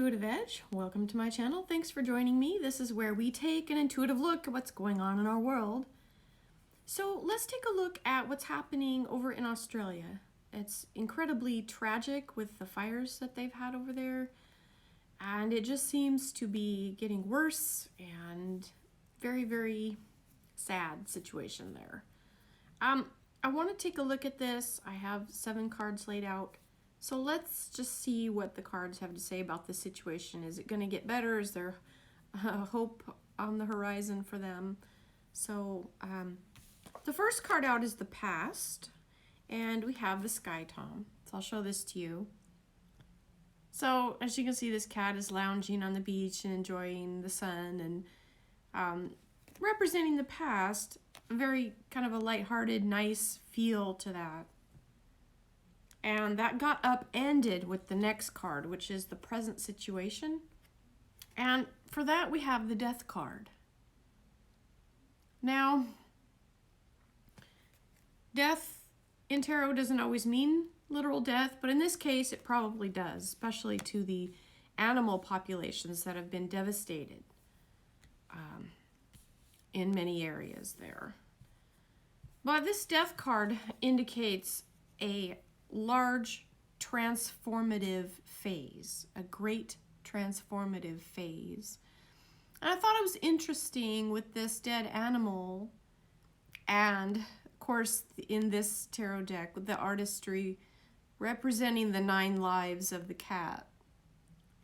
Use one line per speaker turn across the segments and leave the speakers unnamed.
Intuitive Edge. Welcome to my channel. Thanks for joining me. This is where we take an intuitive look at what's going on in our world. So let's take a look at what's happening over in Australia. It's incredibly tragic with the fires that they've had over there, and it just seems to be getting worse and very, very sad situation there. I want to take a look at this. I have 7 cards laid out. So let's just see what the cards have to say about the situation. Is it going to get better? Is there hope on the horizon for them? So the first card out is the past, and we have the Sky Tom. So I'll show this to you. So as you can see, this cat is lounging on the beach and enjoying the sun and representing the past. Very kind of a lighthearted, nice feel to that. And that got upended with the next card, which is the present situation. And for that, we have the Death card. Now, death in tarot doesn't always mean literal death, but in this case, it probably does, especially to the animal populations that have been devastated in many areas there. But this Death card indicates a large transformative phase, a great transformative phase. And I thought it was interesting with this dead animal, and of course in this tarot deck with the artistry representing the 9 lives of the cat,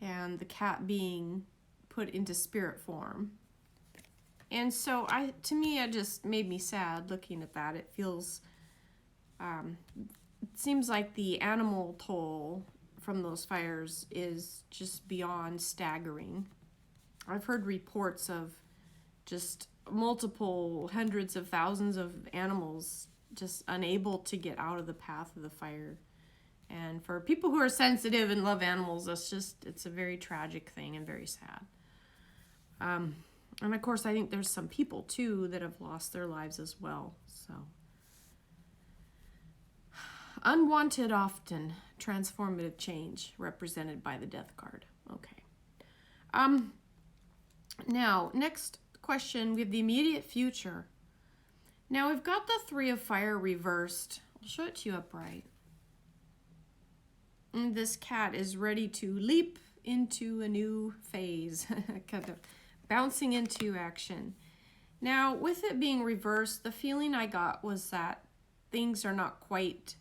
and the cat being put into spirit form. And so to me, it just made me sad looking at that. It feels it seems like the animal toll from those fires is just beyond staggering. I've heard reports of just multiple hundreds of thousands of animals just unable to get out of the path of the fire. And for people who are sensitive and love animals, it's a very tragic thing and very sad. And of course, I think there's some people too that have lost their lives as well. So unwanted, often transformative change represented by the Death card. Okay. Now, next question, we have the immediate future. Now, we've got the 3 of Fire reversed. I'll show it to you upright. And this cat is ready to leap into a new phase, kind of bouncing into action. Now, with it being reversed, the feeling I got was that things are not quite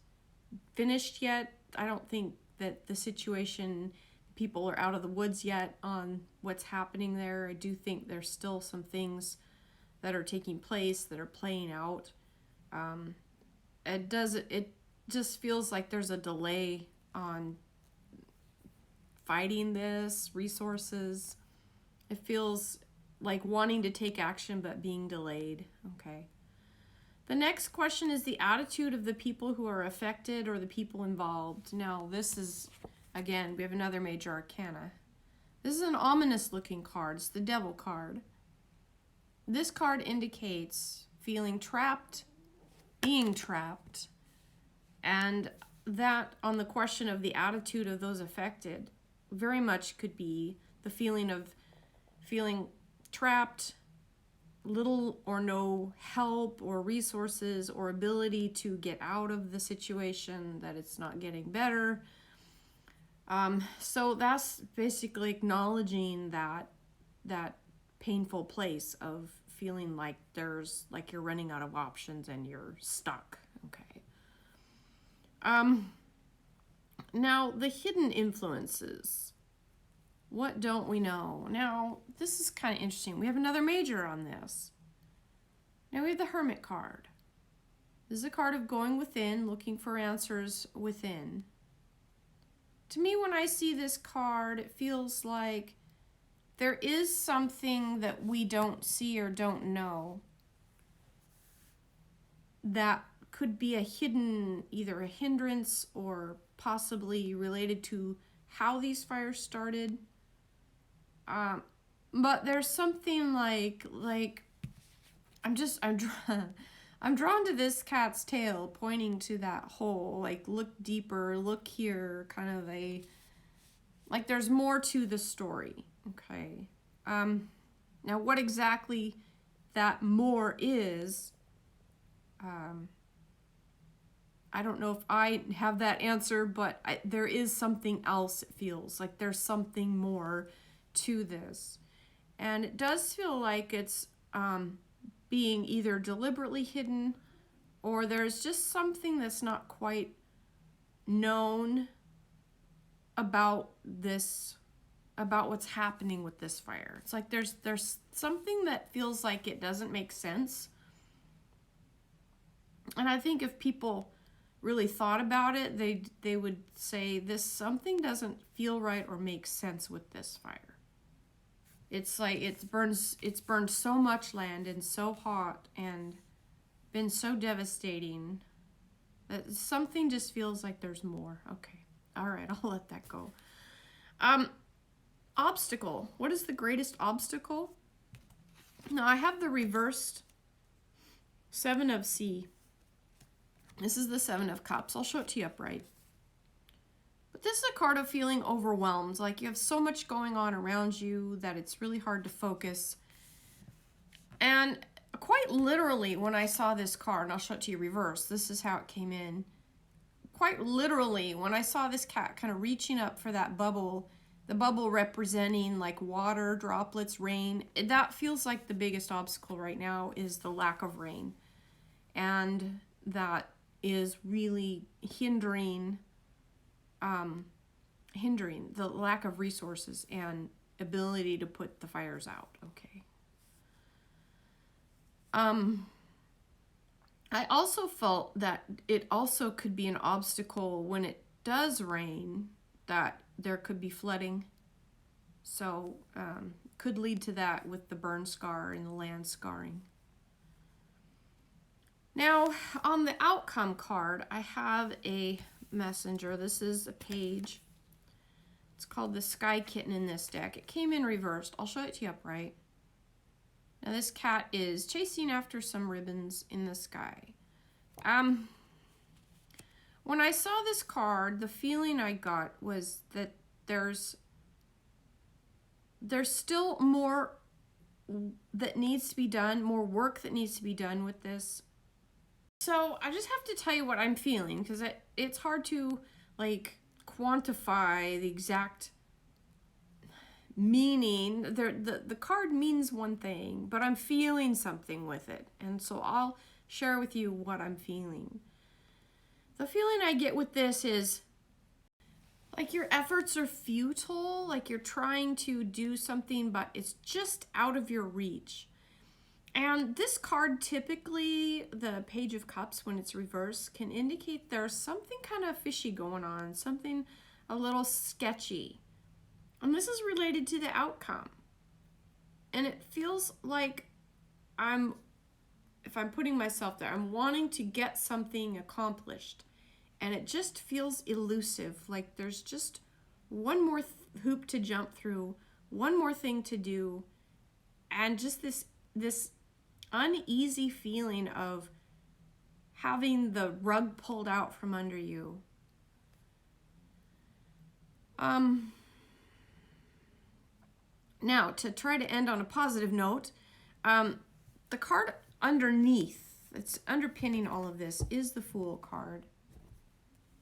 finished yet. I don't think that the situation, people are out of the woods yet on what's happening there. I do think there's still some things that are taking place, that are playing out. It just feels like there's a delay on fighting this, resources. It feels like wanting to take action but being delayed. Okay. The next question is the attitude of the people who are affected or the people involved. Now, this is, again, we have another major arcana. This is an ominous looking card. It's the Devil card. This card indicates feeling trapped, being trapped, and that on the question of the attitude of those affected very much could be the feeling of feeling trapped, little or no help or resources or ability to get out of the situation, that it's not getting better. So that's basically acknowledging that painful place of feeling like you're running out of options and you're stuck. Okay. Now, the hidden influences. What don't we know? Now, this is kind of interesting. We have another major on this. Now we have the Hermit card. This is a card of going within, looking for answers within. To me, when I see this card, it feels like there is something that we don't see or don't know that could be a hidden, either a hindrance or possibly related to how these fires started. But there's something like I'm drawn to this cat's tail pointing to that hole, like look deeper, look here, kind of a Like there's more to the story. Okay. Now what exactly that more is, I don't know if I have that answer, but there is something else. It feels like there's something more to this. And it does feel like it's being either deliberately hidden, or there's just something that's not quite known about this, about what's happening with this fire. It's like there's something that feels like it doesn't make sense. And I think if people really thought about it, they would say this something doesn't feel right or make sense with this fire. It's like it's burned so much land and so hot and been so devastating that something just feels like there's more. Okay. All right, I'll let that go. Obstacle. What is the greatest obstacle? Now I have the reversed Seven of C. This is the Seven of Cups. I'll show it to you upright. But this is a card of feeling overwhelmed. Like you have so much going on around you that it's really hard to focus. And quite literally, when I saw this card, and I'll show it to you reverse, this is how it came in. Quite literally, when I saw this cat kind of reaching up for that bubble, the bubble representing like water, droplets, rain, that feels like the biggest obstacle right now is the lack of rain. And that is really hindering the lack of resources and ability to put the fires out. Okay. I also felt that it also could be an obstacle when it does rain, that there could be flooding. So could lead to that with the burn scar and the land scarring. Now, on the outcome card, I have a messenger. This is a page. It's called the Sky Kitten in this deck. It came in reversed. I'll show it to you upright. Now, this cat is chasing after some ribbons in the sky. When I saw this card, the feeling I got was that there's still more that needs to be done, more work that needs to be done with this. So I just have to tell you what I'm feeling, because it's hard to like quantify the exact meaning. The card means one thing, but I'm feeling something with it. And so I'll share with you what I'm feeling. The feeling I get with this is like your efforts are futile, like you're trying to do something, but it's just out of your reach. And this card, typically, the Page of Cups, when it's reversed, can indicate there's something kind of fishy going on, something a little sketchy. And this is related to the outcome. And it feels like if I'm putting myself there, I'm wanting to get something accomplished. And it just feels elusive, like there's just one more hoop to jump through, one more thing to do, and just this uneasy feeling of having the rug pulled out from under you. Now, to try to end on a positive note, the card underneath, that's underpinning all of this, is the Fool card.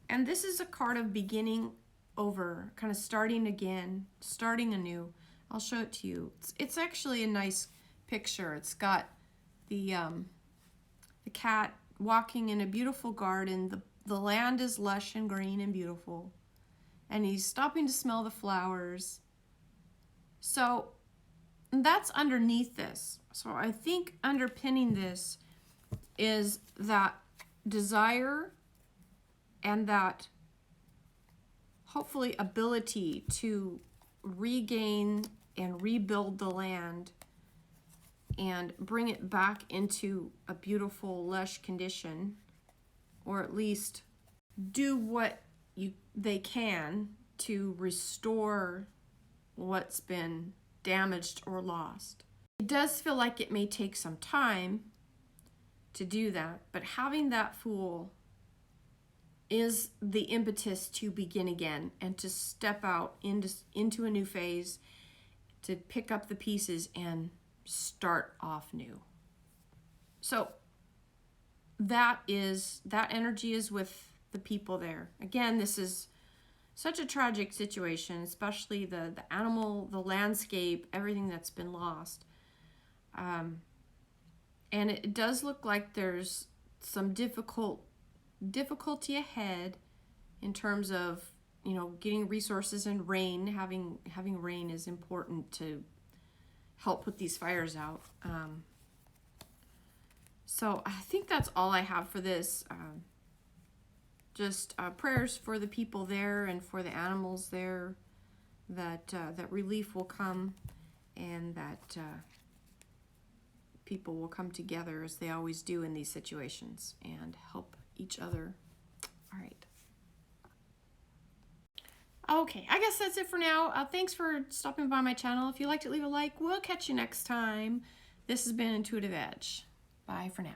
And this is a card of beginning over, kind of starting again, starting anew. I'll show it to you. It's actually a nice picture. It's got the cat walking in a beautiful garden. The land is lush and green and beautiful. And he's stopping to smell the flowers. So that's underneath this. So I think underpinning this is that desire and that hopefully ability to regain and rebuild the land and bring it back into a beautiful, lush condition, or at least do what they can to restore what's been damaged or lost. It does feel like it may take some time to do that, but having that Fool is the impetus to begin again and to step out into a new phase, to pick up the pieces and start off new. So that energy is with the people there. Again, this is such a tragic situation, especially the animal, the landscape, everything that's been lost. And it does look like there's some difficulty ahead in terms of, getting resources and rain. Having rain is important to help put these fires out. So I think that's all I have for this. Just prayers for the people there and for the animals there, that relief will come, and that people will come together as they always do in these situations and help each other. All right. Okay, I guess that's it for now. Thanks for stopping by my channel. If you liked it, leave a like. We'll catch you next time. This has been Intuitive Edge. Bye for now.